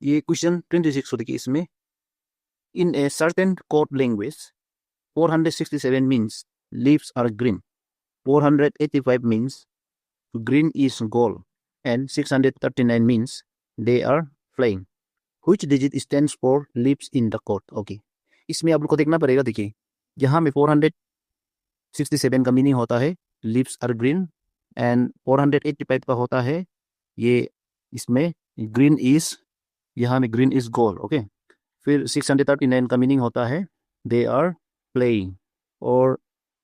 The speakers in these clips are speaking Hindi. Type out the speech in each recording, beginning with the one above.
ये क्वेश्चन 26 को देखिए इसमें। In a certain code language 467 means leaves are green, 485 means green is gold, and 639 means they are flying. Which digit stands for leaves in the code? Okay. इसमें आप लोग को देखना पड़ेगा। देखिए यहाँ में 467 का मीनिंग होता है leaves are green, and 485 का होता है ये इसमें green is, यहाँ में green is gold. ओके फिर 639 का मीनिंग होता है they are playing, और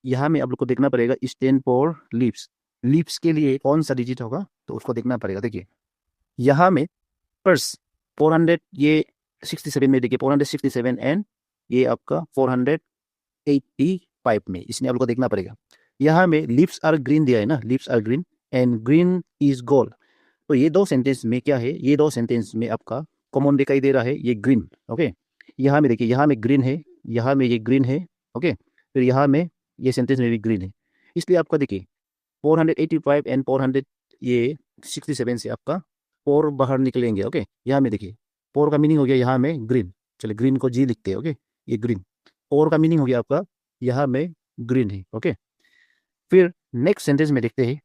यहाँ में आप लोग को देखना पड़ेगा stand for leaves. लीव्स के लिए कौन सा डिजिट होगा तो उसको देखना पड़ेगा। देखिए यहाँ में फर्स्ट 400, ये 67 में देखिए 467 एंड ये आपका 485 में, इसमें आप लोग को देखना पड़ेगा। यहाँ में लीव्स आर ग्रीन दिया है ना, leaves are green and green is gold. तो ये दो सेंटेंस में क्या है, ये दो सेंटेंस में आपका कॉमन दिखाई दे रहा है ये ग्रीन। ओके यहाँ में देखिए, यहाँ में ग्रीन है, यहाँ में ये ग्रीन है। ओके फिर यहाँ में ये सेंटेंस में भी ग्रीन है, इसलिए आपका देखिए 485 एंड 400 ये 67 से आपका 4 बाहर निकलेंगे। ओके यहाँ में देखिए 4 का मीनिंग हो गया यहाँ में ग्रीन, चलिए ग्रीन को जी लिखते हैं। ओके ये ग्रीन, 4 का मीनिंग हो गया आपका यहाँ में ग्रीन है। ओके फिर नेक्स्ट सेंटेंस में देखते हैं।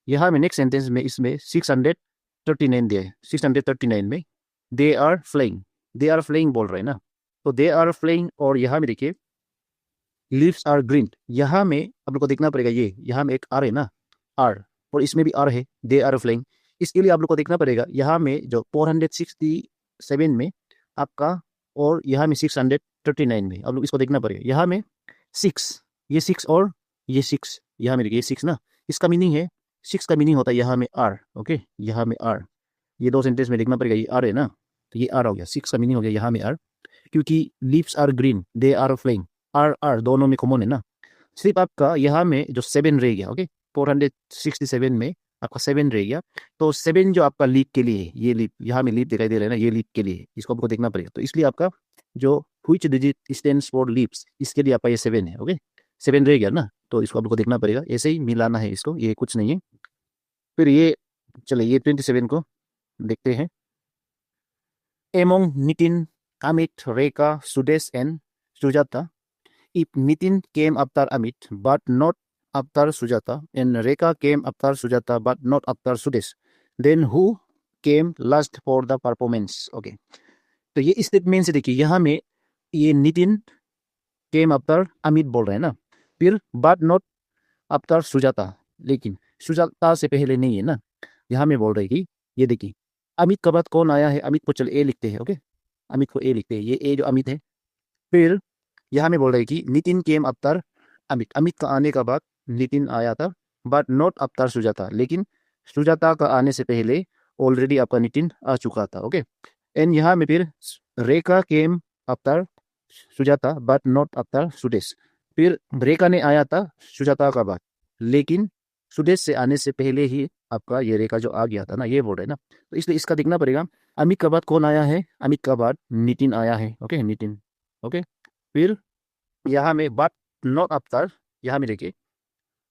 यहाँ में नेक्स्ट सेंटेंस में इसमें 639 दिया है। 639 में they are flying, they are flying बोल रहे हैं ना, तो दे आर फ्लाइंग, और यहाँ में देखिए लीव्स आर ग्रीन, यहाँ में आप लोग को देखना पड़ेगा ये यहाँ में एक आर है ना, आर, और इसमें भी आर है, दे आर फ्लाइंग। इसके लिए आप लोग को देखना पड़ेगा यहाँ में जो 467 में आपका और यहाँ में 639 में आप लोग इसको देखना पड़ेगा। यहाँ में 6, ये 6 और ये 6, यहाँ में देखिए 6 ना, इसका मीनिंग है 6 का मीनिंग होता है यहाँ में आर। ओके यहाँ में आर, ये दो सेंटेंस में देखना पड़ेगा, ये आर है ना, तो ये आर हो गया, 6 का मीनिंग हो गया यहाँ में आर, क्योंकि leaves are green they are flying, are are दोनों में कॉमन है ना। सिर्फ आपका यहाँ में जो 7 रह गया। ओके 467 में आपका 7 रह गया, तो 7 जो आपका लीप के लिए, ये लीप यहाँ में लीप दिखाई दे रहा है ना, ये लीप के लिए इसको आपको देखना पड़ेगा। तो इसलिए आपका जो which digit stands for leaps, इसके लिए आपका ये 7 है। ओके 7 रह गया ना, तो इसको आपको देखना पड़ेगा, ऐसे ही मिलाना है इसको, ये कुछ नहीं है। फिर ये चले ये 27 को देखते हैं। Among Nitin, Amit, Rekha, Sudesh and Sujata, if Nitin came after Amit but not after Sujata, and Rekha came after Sujata but not after Sudesh, then who came last for the performance? Okay, तो ये स्टेटमेंट से देखिए यहाँ में ये नितिन केम आफ्टर अमित बोल रहे हैं ना, फिर बट नॉट आफ्टर सुजाता, लेकिन सुजाता से पहले नहीं है ना, यहाँ में बोल रहे कि ये देखिए अमित के बाद कौन आया है, अमित को चल ए लिखते हैं। ओके अमित को ए लिखते हैं, ये ए जो अमित है। फिर यहाँ में बोल रहे कि नितिन केम आफ्टर अमित, अमित का आने का बाद नितिन आया था, बट नॉट आफ्टर सुजाता, लेकिन सुजाता का आने से पहले ऑलरेडी आपका नितिन आ चुका था। ओके एंड यहाँ में फिर Rekha came after Sujata but not after Sudesh, फिर रेखा ने आया था सुजाता का बाद, लेकिन सुदेश से आने से पहले ही आपका ये रेखा जो आ गया था ना, ये बोल रहे ना, तो इसलिए इसका देखना पड़ेगा अमित का बाद कौन आया है, अमित का बाद नितिन आया है। ओके नितिन। ओके फिर यहाँ में बट नॉट आफ्टर, यहाँ में देखिए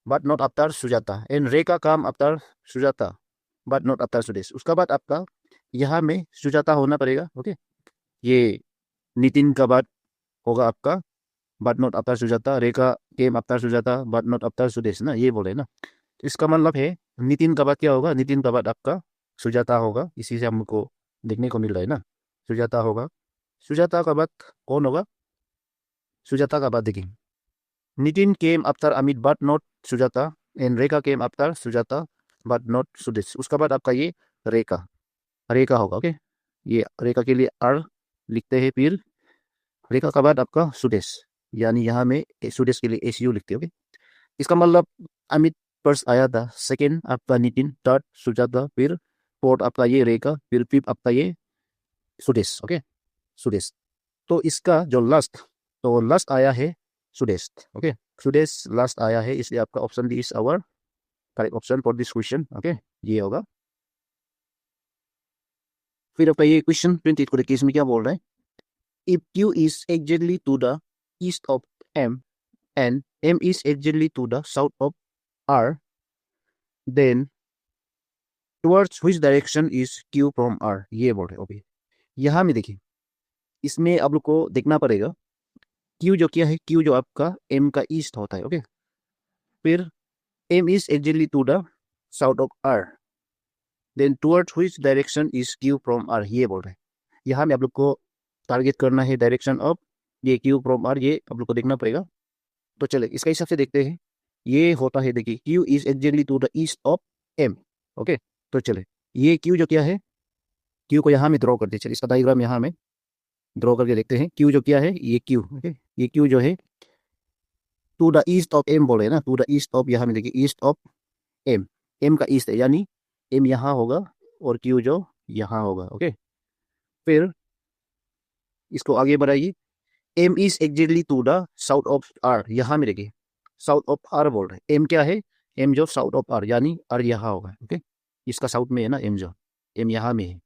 but not after Sujata, and Rekha came after Sujata but not after Sudesh, उसका बाद आपका यहाँ में सुजाता होना पड़ेगा। ओके ये नितिन का बाद होगा आपका but not after Sujata, Rekha came after Sujata but not after Sudesh ना, ये बोले ना, तो इसका मतलब है नितिन का बाद क्या होगा, नितिन का बाद आपका सुजाता होगा, इसी से हमको देखने को मिल रहा है ना, सुजाता होगा। सुजाता का बाद कौन होगा, सुजाता का बाद देखिए Nitin came after Amit but not Sujata, and Rekha came after Sujata but not Sudesh, उसका बाद आपका ये रेखा, रेखा होगा। ओके ये रेखा के लिए आर लिखते हैं, फिर रेखा का बाद आपका सुदेश, यानी यहाँ में सुदेश के लिए एसयू लिखते हैं। ओके इसका मतलब अमित फर्स्ट आया था, सेकेंड आपका नितिन, थर्ड सुजाता, फिर फोर्थ आपका ये रेखा, फिर फिफ्थ आपका ये सुदेश। ओके सुदेश, तो इसका जो लास्ट, तो लास्ट आया है सुदेश। ओके सुदेश लास्ट आया है, इसलिए आपका option D is our correct option for this question. Okay ये होगा। फिर आपका ये क्वेश्चन 28 को देखिए, इसमें क्या बोल रहा है, if Q is exactly to the east of M and M is exactly to the south of R, then towards which direction is Q from R, ये बोल रहे। ओके यहाँ में देखिए, इसमें आप लोग को देखना पड़ेगा क्यू जो क्या है, क्यू जो आपका एम का ईस्ट होता है। ओके, फिर M is exactly to the south of R, then toward which direction is Q from R, ये बोल रहे हैं। यहाँ में आप लोग को टारगेट करना है डायरेक्शन ऑफ ये क्यू फ्रॉम आर, ये आप लोग को देखना पड़ेगा। तो चले इसका हिसाब से देखते हैं। ये होता है, देखिए Q is exactly to the east of M. Okay, तो चले ये क्यू जो क्या है, क्यू को यहाँ में ड्रॉ करते हैं। चलिए इसका डायग्राम यहाँ में ड्रॉ करके देखते हैं। क्यू जो क्या है, ये क्यू। ओके, ये क्यू जो है to the east of M बोले ना, टू द ईस्ट ऑफ, यहाँ में देखिए ईस्ट ऑफ एम, एम का ईस्ट है, यानी एम यहाँ होगा और क्यू जो यहाँ होगा। ओके, फिर इसको आगे बढ़ाइए। M is exactly to the south of R, यहाँ में देखिए साउथ ऑफ आर बोल रहे हैं। एम क्या है, एम जो साउथ ऑफ आर, यानी आर यहाँ होगा। ओके, इसका साउथ में है ना एम, जो एम यहाँ में है।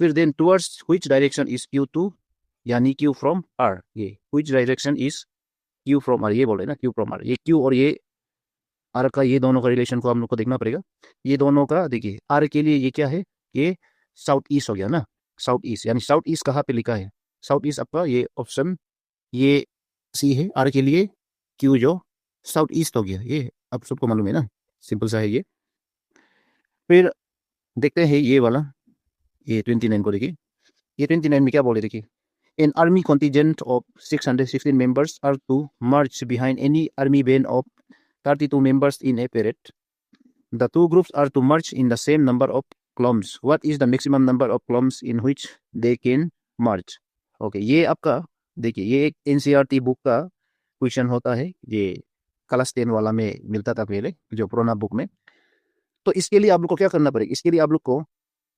फिर then towards which direction is Q to, यानी क्यू फ्रॉम आर, ये which direction is Q from R, ये बोल रहे हैं ना क्यू फ्रॉम आर। ये क्यू और ये आर का, ये दोनों का रिलेशन को हम लोग को देखना पड़ेगा। ये दोनों का देखिए, आर के लिए ये क्या है, ये साउथ ईस्ट हो गया ना, साउथ ईस्ट, यानी साउथ ईस्ट कहाँ पे लिखा है, साउथ ईस्ट आपका ये ऑप्शन ये सी है। आर के लिए क्यू जो साउथ ईस्ट हो गया, ये आप सबको मालूम है ना, सिंपल सा है ये। फिर देखते हैं ये वाला, ये 29 को देखिए। ये 29 में क्या बोले देखिए, an army contingent of 616 members are to march behind any army band of 32 members in a parade. The two groups are to march in the same number of columns. What is the maximum number of columns in which they can march? Okay, ये आपका देखिए, ये एक एनसीईआरटी बुक का क्वेश्चन होता है। ये क्लास 10 वाला में मिलता था पहले, जो पुराना बुक में। तो इसके लिए आप लोग को क्या करना पड़ेगा, इसके लिए आप लोग को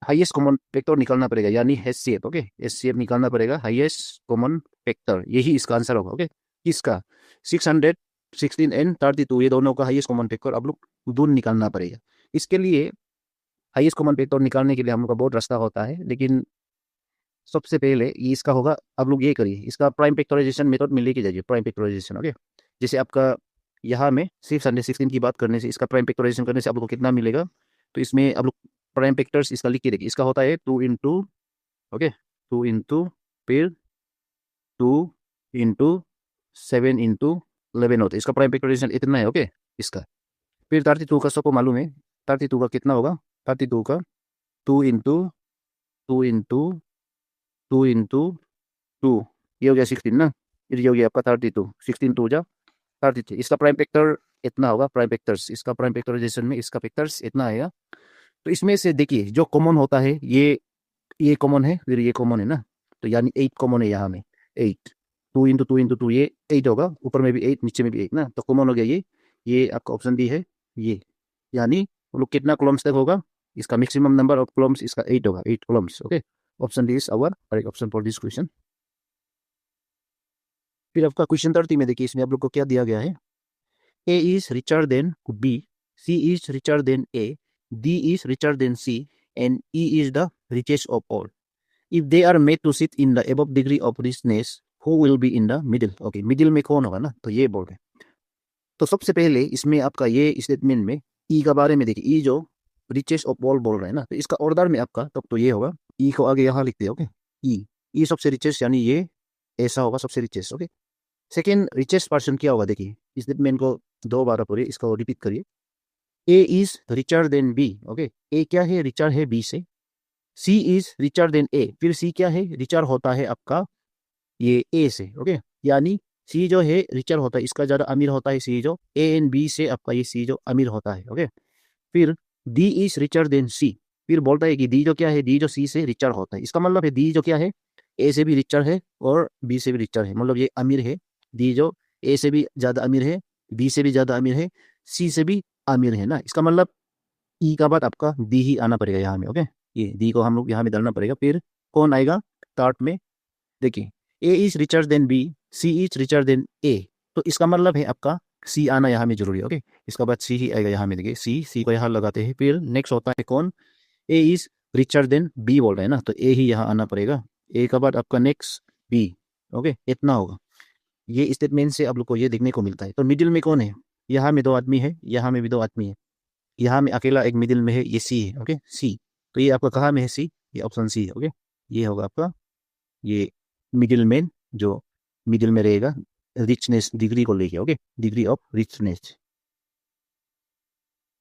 हाईएस्ट कॉमन फैक्टर निकालना पड़ेगा, यानी एचसीएफ। ओके, एचसीएफ निकालना पड़ेगा, हाईएस्ट कॉमन फैक्टर, यही इसका आंसर होगा। ओके, किसका, 616 एंड 32, ये दोनों का हाईएस्ट कॉमन फैक्टर आप लोग दूर निकालना पड़ेगा। इसके लिए हाईएस्ट कॉमन फैक्टर निकालने के लिए हम लोग का बहुत रास्ता होता है, लेकिन सबसे पहले ये इसका होगा, आप लोग ये करिए, इसका प्राइम फैक्टराइजेशन मेथड में लेके जाइए, प्राइम फैक्टराइजेशन। ओके, जैसे आपका यहाँ में सिर्फ 116 की बात करने से, इसका प्राइम फैक्टराइजेशन करने से आप लोग को कितना मिलेगा, तो इसमें आप लोग प्राइम फैक्टर्स इसका लिख के देखिए। इसका होता है 2 इंटू, ओके 2 इंटू, फिर 2 इंटू 7 इंटू 11 होता है, इसका प्राइम फैक्टराइजेशन इतना है। ओके, इसका फिर 32 का सबको मालूम है, 32 का कितना होगा, 32 का 2 इंटू 2 इंटू 2 इंटू 2, ये हो गया 16 ना, फिर ये हो गया आपका 32, 16 2 जा 32, इसका प्राइम फैक्टर इतना होगा। प्राइम फैक्टर्स, इसका प्राइम फैक्टराइजेशन में इसका फैक्टर्स इतना आएगा। तो इसमें से देखिए जो कॉमन होता है, ये कॉमन है, फिर ये कॉमन है ना, तो यानी 8 कॉमन है यहाँ में, 8, 2 इंटू 2 इंटू 2, ये 8 होगा, ऊपर में भी 8 नीचे में भी 8 ना, तो कॉमन हो गया ये आपका ऑप्शन डी है ये, यानी वो लोग कितना कॉलम्स तक होगा, इसका मैक्सिमम नंबर ऑफ कॉलम्स इसका 8 होगा, 8 columns. Okay, option D is our correct option for this question. फिर आपका क्वेश्चन 30 में देखिए, इसमें आप लोग को क्या दिया गया है, A is richer than B, C is richer than A, D is richer than C, and E is the richest of all. If they are made to sit in the above degree of richness, who will be in the middle? Okay, middle में कौन होगा ना, तो ये बोल रहे हैं। तो सबसे पहले इसमें आपका ये स्टेटमेंट में ई का बारे में देखिए, ई जो रिचेस्ट ऑफ ऑल बोल रहे हैं ना, तो इसका ऑर्डर में आपका तब तो ये होगा, ई को आगे यहाँ लिखते हैं। ओके, ई सबसे रिचेस्ट, यानी ये ऐसा होगा सबसे richest. Okay, second richest person क्या होगा, देखिए स्टेटमेंट को 2 बार पढ़िए, इसको रिपीट करिए। A is richer than B. Okay, A क्या है, रिचर है बी से। C is richer than A, फिर सी क्या है, रिचर होता है आपका ये ए से। ओके, यानी सी जो है रिचर होता है, इसका ज्यादा अमीर होता है सी जो, ए एंड बी से आपका ये सी जो अमीर होता है। ओके, फिर डी इज रिचर देन सी, फिर बोलता है कि डी जो क्या है, डी जो सी से रिचर होता है, इसका मतलब है डी जो क्या है, ए से भी रिचर है और बी से भी रिचर है, मतलब ये अमीर है। डी जो ए से भी ज्यादा अमीर है, बी से भी ज्यादा अमीर है, सी से भी अमीर है ना, इसका मतलब ई का बाद आपका डी ही आना पड़ेगा यहाँ में। ओके, ये डी को हम लोग यहाँ में डालना पड़ेगा। फिर कौन आएगा थर्ड में, देखिए A is richer than B, C is richer than A, तो इसका मतलब है आपका सी आना यहाँ में जरूरी है। ओके, इसका बाद सी ही आएगा यहाँ में, देखिए सी को यहाँ लगाते हैं। फिर नेक्स्ट होता है कौन, ए इज रिचर देन बी बोल रहे हैं ना, तो ए ही यहाँ आना पड़ेगा। ए का बाद आपका नेक्स्ट बी। ओके, इतना होगा, ये स्टेटमेंट से आप लोग को ये देखने को मिलता है। तो मिडिल में कौन है, यहाँ में 2 आदमी है, यहाँ में भी 2 आदमी है, यहाँ में अकेला एक मिडिल में है, ये सी है। ओके, सी, तो ये आपका कहाँ में है सी, ये ऑप्शन सी है। ओके, ये होगा आपका ये मिडिल मैन, जो मिडिल में रहेगा रिचनेस डिग्री को लेके, ओके, डिग्री ऑफ रिचनेस।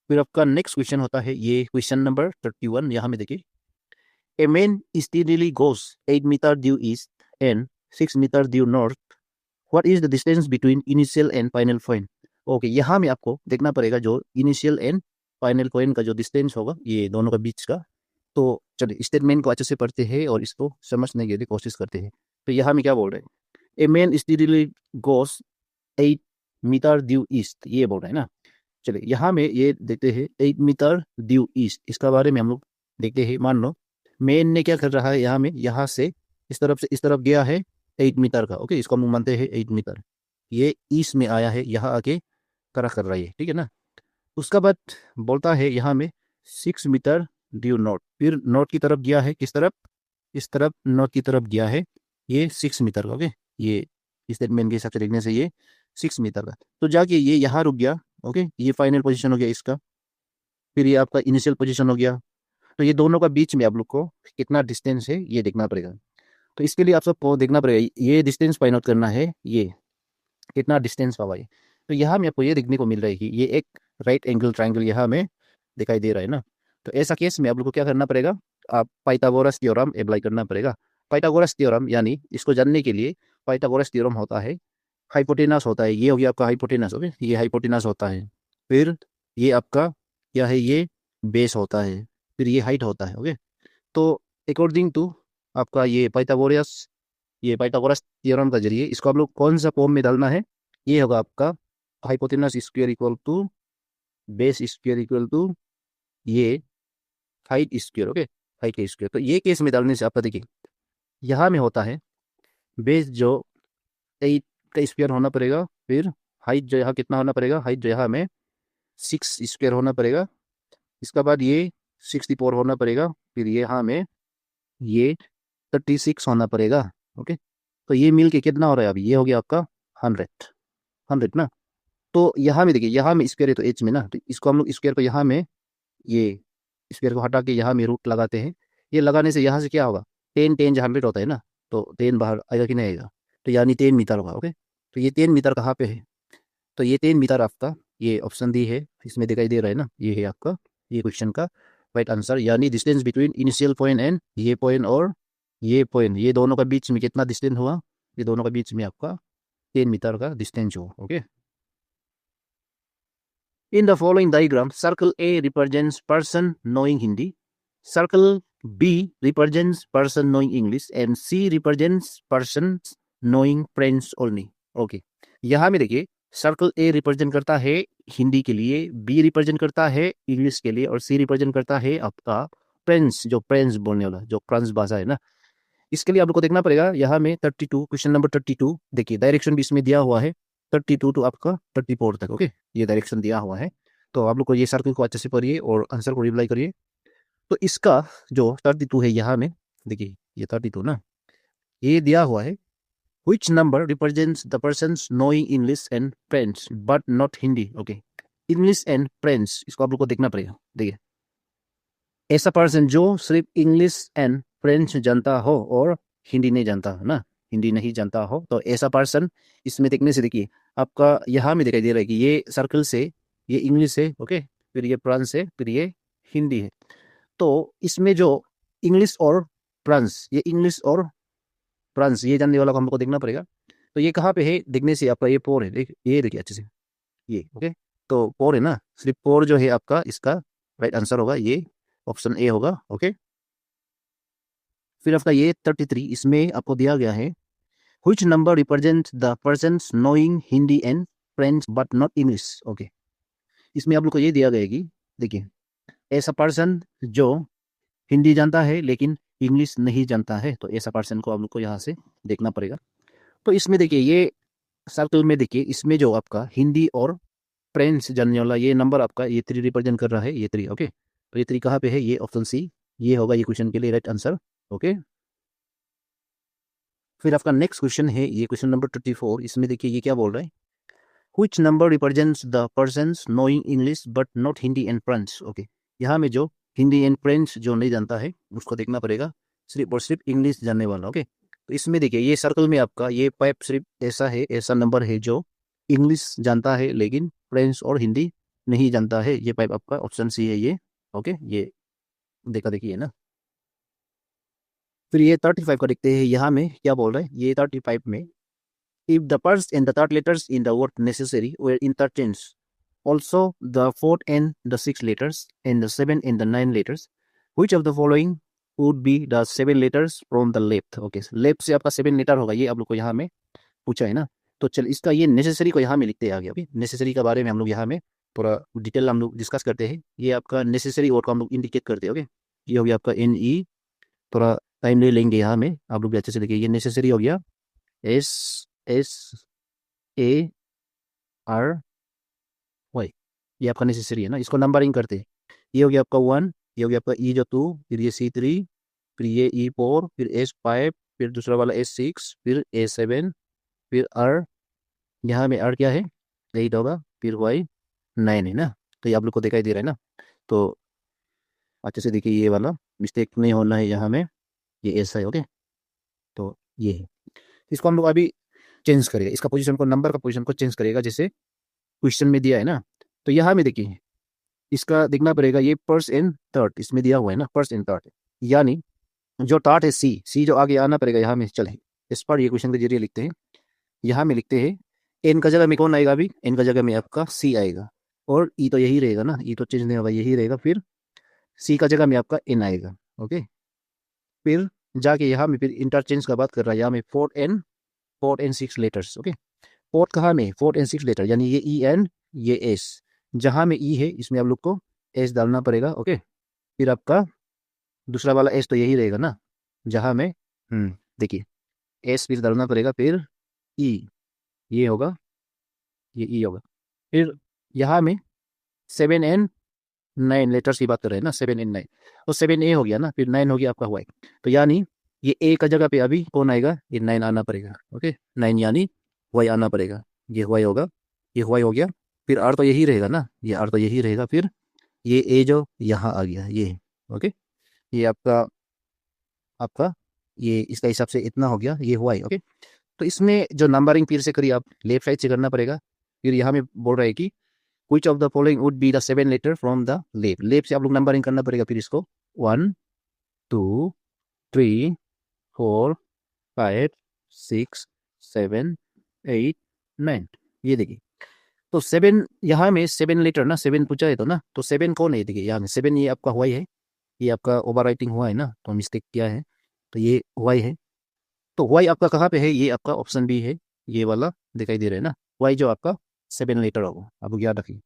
फिर आपका नेक्स्ट क्वेश्चन होता है ये क्वेश्चन नंबर 31। यहाँ में देखिए, a man steadily goes 8 metre due east and 6 metre due north, what is the distance between initial and final point. Okay, यहाँ में आपको देखना पड़ेगा जो इनिशियल एंड फाइनल पॉइंट का जो डिस्टेंस होगा ये दोनों का बीच का। तो चलिए स्टेटमेंट को अच्छे से पढ़ते हैं और इसको समझने के लिए कोशिश करते हैं। तो यहाँ में क्या बोल रहे हैं, a man steadily goes 8 metre due east, ये बोल रहे हैं ना। चलिए यहाँ में ये देखते हैं 8 मीटर ड्यू ईस्ट, इसका बारे में हम लोग देखते हैं। मान लो मैन ने क्या कर रहा है, यहाँ में यहाँ से इस तरफ से इस तरफ गया है 8 मीटर का, ओके, इसको हम लोग मानते हैं 8 मीटर। ये ईस्ट में आया है, यहाँ आके करा कर रहा है, ठीक है ना। उसका बाद बोलता है यहाँ में 6 मीटर ड्यू नॉर्थ, फिर नॉर्थ की तरफ गया है, किस तरफ, इस तरफ नॉर्थ की तरफ गया है, ये 6 मीटर का, ओके। ये स्टेटमेंट के हिसाब से देखने से ये 6 मीटर का, तो जाके ये यहाँ रुक गया, ओके। ये फाइनल पोजीशन हो गया इसका, फिर ये आपका इनिशियल पोजीशन हो गया। तो ये दोनों का बीच में आप लोग को कितना डिस्टेंस है ये देखना पड़ेगा। तो इसके लिए आप सबको देखना पड़ेगा, ये डिस्टेंस फाइंड आउट करना है, ये कितना डिस्टेंस होगा ये। तो यहाँ में आपको ये देखने को मिल रहा है कि ये एक राइट एंगल ट्राइंगल यहाँ में दिखाई दे रहा है ना। तो ऐसा केस में आप लोग को क्या करना पड़ेगा, आप पाइथागोरस थ्योरम अप्लाई करना पड़ेगा। पाइथागोरस थ्योरम यानी इसको जानने के लिए पाइथागोरस थ्योरम होता है, हाइपोटेनस होता है, ये हो गया आपका हाइपोटेनस, ओके, ये हाइपोटेनस होता है। फिर ये आपका क्या है, ये बेस होता है, फिर ये हाइट होता है, ओके। तो अकॉर्डिंग टू आपका ये पाइथागोरस थ्योरम का जरिए इसको आप लोग कौन सा फॉर्म में डालना है, ये होगा आपका hypotenuse square equal to base square equal to ये हाइट स्क्वायर, ओके, हाइट का स्क्वायर। तो ये केस में डालने से आपका देखिए यहाँ में होता है बेस जो 8 का स्क्वायर होना पड़ेगा, फिर हाइट जो यहाँ कितना होना पड़ेगा, हाइट जो यहाँ में 6 स्क्वायर होना पड़ेगा, इसका बाद ये 64 होना पड़ेगा, फिर ये यहाँ में ये 36 होना पड़ेगा, ओके। तो ये मिल के कितना हो रहा है अभी, ये हो गया आपका 100 ना। तो यहाँ में देखिए, यहाँ में स्क्वायर है तो एच में ना, तो इसको हम लोग स्क्वायर को यहाँ में ये स्क्वायर को हटा के यहाँ में रूट लगाते हैं। ये लगाने से यहाँ से क्या होगा, 10 जहाँ 100 होता है ना, तो 10 बाहर आएगा कि नहीं आएगा, तो यानी 10 मीटर होगा, ओके। तो ये 10 मीटर कहाँ पे है, तो ये 10 मीटर आपका ये ऑप्शन डी है, इसमें दिखाई दे रहा है ना, ये है आपका ये क्वेश्चन का राइट आंसर। यानी distance between initial point and ये पॉइंट और ये पॉइंट, ये दोनों का बीच में कितना डिस्टेंस हुआ, ये दोनों का बीच में आपका 10 मीटर का डिस्टेंस हो, okay. In the following diagram, circle A represents person knowing Hindi, circle B represents person knowing English, and C represents person knowing French only. Okay. यहाँ में देखिए सर्कल ए रिप्रेजेंट करता है हिंदी के लिए, बी रिप्रेजेंट करता है इंग्लिश के लिए, और सी रिप्रेजेंट करता है आपका फ्रेंच, जो फ्रेंच बोलने वाला, जो फ्रांस भाषा है ना। इसके लिए आप लोग को देखना पड़ेगा यहाँ में 32 क्वेश्चन नंबर 32 देखिए, डायरेक्शन भी इसमें दिया हुआ है 32 टू आपका 34 तक, ओके, ये डायरेक्शन दिया हुआ है। तो आप लोग को ये सर्कल को अच्छे से पढ़िए और आंसर को रिप्लाई करिए। तो इसका जो 32 है यहाँ में देखिए, ये 32 ना, ये दिया हुआ है which number represents the persons knowing English and French but not Hindi, okay, English and French, इसको आप लोग को देखना पड़ेगा। देखिए ऐसा पर्सन जो सिर्फ इंग्लिश एंड फ्रेंच जानता हो और हिंदी नहीं जानता ना, हिंदी नहीं जानता हो, तो ऐसा पर्सन इसमें देखने से देखिए आपका यहाँ में दिखाई दे रहा है कि ये सर्कल से ये इंग्लिश है, ओके, फिर ये फ्रांस है, फिर ये हिंदी है। तो इसमें जो इंग्लिश और फ्रांस, ये इंग्लिश और फ्रांस ये जानने वाला को हमको देखना पड़ेगा। तो ये कहाँ पे है देखने से आपका ये पोर है, ये देखिए अच्छे से, ये ओके। तो पोर है ना, सिर्फ पोर जो है आपका इसका राइट आंसर होगा, ये ऑप्शन ए होगा, ओके। फिर आपका ये 33 इसमें आपको दिया गया है which number represents the persons knowing Hindi and French but not English, okay. इसमें आप लोग को ये दिया गया है कि देखिए ऐसा पर्सन जो हिंदी जानता है लेकिन इंग्लिश नहीं जानता है, तो ऐसा पर्सन को आप लोग को यहाँ से देखना पड़ेगा। तो इसमें देखिए ये सर्कल में देखिए, इसमें जो आपका हिंदी और फ्रेंच जानने वाला ये नंबर आपका ये 3 रिप्रेजेंट कर रहा है, ये 3, ओके। तो ये 3 कहाँ पे है, ये ऑप्शन सी, ये होगा ये क्वेश्चन के लिए राइट आंसर, ओके। फिर आपका नेक्स्ट क्वेश्चन है ये क्वेश्चन नंबर 34, इसमें देखिए ये क्या बोल रहा है which number represents the persons knowing English but not Hindi and French, okay. यहाँ में जो हिंदी एंड फ्रेंच जो नहीं जानता है उसको देखना पड़ेगा सिर्फ और सिर्फ इंग्लिश जानने वाला। ओके, तो इसमें देखिए ये सर्कल में आपका ये पाइप सिर्फ ऐसा है, ऐसा नंबर है जो इंग्लिश जानता है लेकिन फ्रेंच और हिंदी नहीं जानता है। ये पाइप आपका ऑप्शन सी है ये। ओके, ये देखा देखिए ना। फिर ये 35 का देखते हैं, यहाँ में क्या बोल रहा है ये 35 में, if the first and the third letters in the word necessary were interchanged, also the fourth and the sixth letters and the seven and the nine letters, which of the following would be the seven letters from the left? Okay, left से आपका 7 लेटर होगा, ये आप लोग को यहाँ में पूछा है ना। तो चल इसका ये नेसेसरी को यहाँ में लिखते हैं आगे। अभी नेसेसरी के बारे में हम लोग यहाँ में थोड़ा डिटेल हम लोग डिस्कस करते हैं। ये आपका नेसेसरी वर्ड को हम लोग इंडिकेट करते हैं। ओके, ये हो गया आपका एन ई, थोड़ा टाइम ले लेंगे यहाँ में, आप लोग भी अच्छे से देखिए। ये नेसेसरी हो गया S S A R Y, ये आपका नेसेसरी है ना। इसको नंबरिंग करते हैं। ये हो गया आपका 1, ये हो गया आपका ई जो 2, फिर ये C3, फिर ये E4, फिर S5, फिर दूसरा वाला S6, फिर A7, फिर R, यहाँ में R क्या है 8 होगा, फिर Y 9 है ना। तो ये आप लोग को दिखाई दे रहा है ना। तो अच्छे से देखिए, ये वाला मिस्टेक नहीं होना है यहाँ में, ये ऐसा है। ओके, तो ये है। इसको हम लोग अभी चेंज करेगा, इसका पोजीशन को, नंबर का पोजीशन को चेंज करेगा जैसे क्वेश्चन में दिया है ना। तो यहाँ में देखिए इसका देखना पड़ेगा, ये फर्स्ट एंड थर्ड इसमें दिया हुआ है ना, फर्स्ट एंड थर्ड, यानी जो थर्ड है सी जो आगे आना पड़ेगा यहाँ में। चले इस पर ये क्वेश्चन के जरिए लिखते हैं। यहाँ में लिखते हैं एन का जगह में कौन आएगा, अभी एन का जगह में आपका सी आएगा, और ई तो यही रहेगा ना, ई तो चेंज नहीं होगा, यही रहेगा। फिर सी का जगह में आपका एन आएगा। ओके, फिर जाके यहाँ में फिर इंटरचेंज का बात कर रहा है, यहाँ में fourth and six letters. Okay, fourth कहाँ में, फोर्थ एंड सिक्स लेटर, यानी ये ई एन ये एस, जहाँ में ई है इसमें आप लोग को एस डालना पड़ेगा। ओके, फिर आपका दूसरा वाला एस तो यही रहेगा ना, जहाँ में देखिए एस फिर डालना पड़ेगा, फिर ई ये होगा, ये ई होगा। फिर यहाँ में 7 and 9 लेटर्स की बात कर रहे हैं ना, 7 and 9, तो 7 ए हो गया ना, फिर 9 हो गया आपका वाई। तो यानी ये ए का जगह पे अभी कौन आएगा, ये 9 आना पड़ेगा। ओके, 9 यानी वाई आना पड़ेगा, ये वाई होगा, ये वाई हो गया। फिर आर तो यही रहेगा ना, ये आर तो यही रहेगा। फिर ये ए जो यहाँ आ गया ये। ओके, ये आपका आपका ये इसका हिसाब से इतना हो गया, ये वाई। ओके, तो इसमें जो नंबरिंग फिर से करिए आप, लेफ्ट साइड से करना पड़ेगा। फिर यहाँ में बोल रहा है कि which of the following would be the 7 letter from the left, left से आप लोग नंबरिंग करना पड़ेगा। फिर इसको 1 2 3 4 5 6 7 8 9, ये देखिए। तो 7 यहाँ में 7 लेटर ना, 7 पूछा है तो ना, तो 7 कौन है, देखिए यहाँ में 7 ये आपका वाई है, ये आपका ओवर राइटिंग हुआ है ना, तो मिस्टेक किया है, तो ये वाई है। तो वाई आपका कहाँ पे है, ये आपका ऑप्शन बी है, ये वाला दिखाई दे रहा है ना, वाई जो आपका 7 लेटर होगा, आप याद रखिए।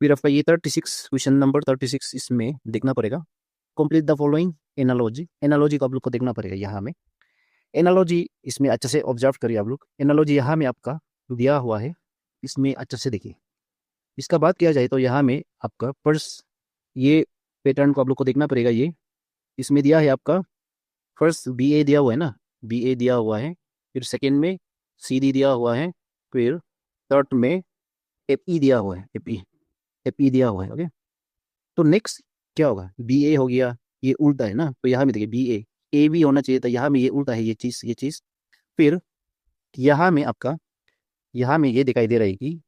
फिर आपका ये 36 क्वेश्चन नंबर 36, इसमें देखना पड़ेगा complete the following analogy. Analogy को आप लोग को देखना पड़ेगा यहाँ में। एनालॉजी इसमें अच्छे से ऑब्जर्व करिए आप लोग। एनालॉजी यहाँ में आपका दिया हुआ है, इसमें अच्छे से देखिए। इसका बात किया जाए तो यहाँ में आपका फर्स्ट ये पैटर्न को आप लोग को देखना पड़ेगा। ये इसमें दिया है आपका फर्स्ट बी ए दिया हुआ है ना, बी ए दिया हुआ है, फिर सेकेंड में सी डी दिया हुआ है, फिर थर्ड में एफ ई दिया हुआ है, एफ ई दिया हुआ है। ओके, तो नेक्स्ट क्या होगा, बी ए हो गया, ये उल्टा है ना, तो यहाँ में देखिए बी ए भी होना चाहिए था, यहाँ में ये उल्टा है, ये चीज़। फिर यहाँ में आपका यहाँ में ये दिखाई दे रहा है कि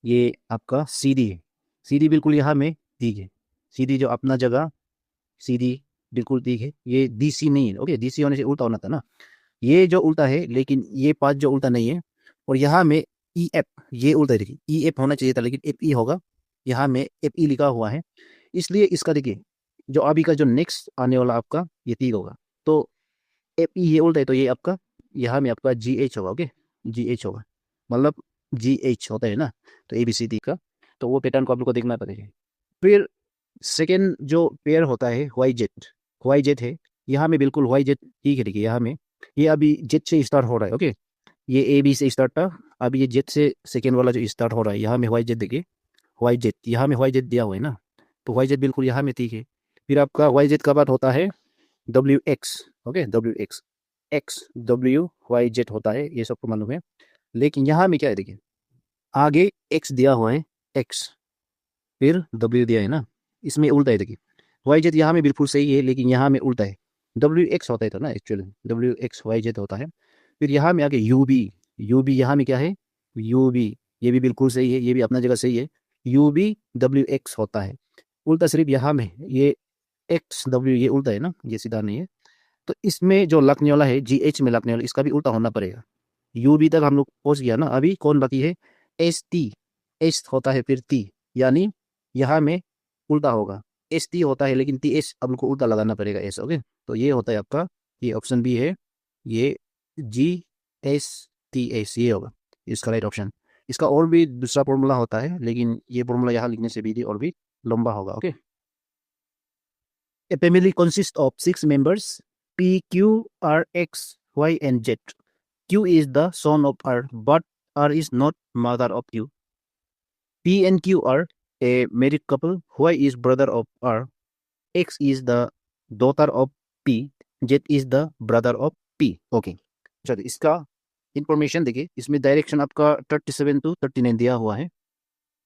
ये आपका सी डी है, सी डी बिल्कुल यहाँ में ठीक है, सी डी जो अपना जगह सी डी बिल्कुल ठीक है, ये डी सी नहीं है। ओके, डी सी होने से उल्टा होना था ना, ये जो उल्टा है, लेकिन ये पाँच जो उल्टा नहीं है। और यहाँ में ई एफ, ये उल्टा है, देखिए ई एफ होना चाहिए था लेकिन एफ ई होगा, यहाँ में एफ ई लिखा हुआ है, इसलिए इसका देखिए जो अभी का जो नेक्स्ट आने वाला आपका ये ठीक होगा। तो एफ ई ये उल्टा है, तो ये आपका यहाँ में आपका जी एच होगा। ओके, जी एच होगा, मतलब जी एच होता है ना, तो ए बी सी डी का, तो वो पैटर्न को आप लोग को देखना पड़ेगा। फिर सेकेंड जो पेयर होता है वाई जेट है, यहाँ में बिल्कुल वाई जेट ठीक है। देखिए यहाँ में ये अभी जेट से स्टार्ट हो रहा है। ओके, ये ए बी से स्टार्ट था, अभी ये जेट से सेकेंड वाला जो स्टार्ट हो रहा है, यहाँ में वाई जेट देखिए, वाई जेट यहाँ में वाई जेट दिया हुआ है ना, तो वाई जेट बिल्कुल यहाँ में ठीक है। फिर आपका वाई जेट का बात होता है W X. Okay, W X, X W Y Z होता है, ये सबको मालूम है। लेकिन यहाँ में क्या है, देखिए आगे एक्स दिया हुआ है, एक्स फिर डब्ल्यू दिया है ना, इसमें उल्टा है। देखिए वाई जेड यहाँ में बिल्कुल सही है, लेकिन यहाँ में उल्टा है। डब्ल्यू एक्स होता है तो ना, actually W X Y Z होता है। फिर यहाँ में आगे यू बी, यू बी यहाँ में क्या है, यू बी, ये भी बिल्कुल सही है, ये भी अपना जगह सही है। यू बी डब्ल्यू एक्स होता है। उल्टा सिर्फ यहाँ में ये एक्स डब्ल्यू, ये उल्टा है ना, ये सीधा नहीं है। तो इसमें जो लगने वाला है जी एच में लगने वाला, इसका भी उल्टा होना पड़ेगा। यू बी तक हम लोग पहुंच गया ना, अभी कौन बाकी है, एस टी। एस होता है फिर टी, यानी यहाँ में उल्टा होगा। एस टी होता है लेकिन टी एस अब हमको उल्टा लगाना पड़ेगा, एस। ओके, तो ये होता है आपका, ये ऑप्शन बी है, ये जी एस टी एस, ये होगा इसका राइट ऑप्शन। इसका और भी दूसरा फॉर्मूला होता है, लेकिन ये फॉर्मूला यहाँ लिखने से भी और भी लंबा होगा। Okay, A family consists of 6 members, P, Q, R, X, Y, and Z. Q is the son of R, but R is not mother of Q. P and Q are a married couple. Y is brother of R. X is the daughter of P. Z is the brother of P. Okay. चलिए इसका इंफॉर्मेशन देखिए, इसमें डायरेक्शन आपका 37 to 39 दिया हुआ है।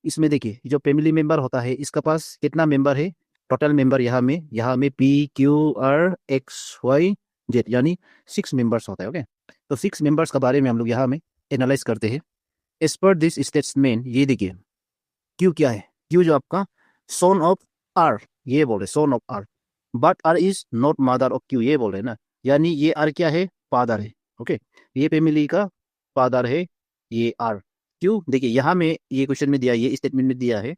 इसमें देखिए जो फैमिली मेंबर होता है, इसका पास कितना मेंबर है, टोटल मेंबर यहाँ में P Q R X Y Z, यानी 6 मेंबर्स होता है। ओके, तो 6 मेंबर्स के बारे में हम लोग यहाँ में एनालाइज करते हैं। एज पर दिस स्टेटमेंट, ये देखिए क्यू क्या है, क्यू जो आपका सन ऑफ आर, ये बोल रहे son of R, but R is not mother of Q, ये बोल रहे ना, यानी ये आर क्या है, फादर है। ओके, ये फैमिली का फादर है ये आर। क्यों, देखिए यहाँ में ये क्वेश्चन में दिया, ये स्टेटमेंट में दिया है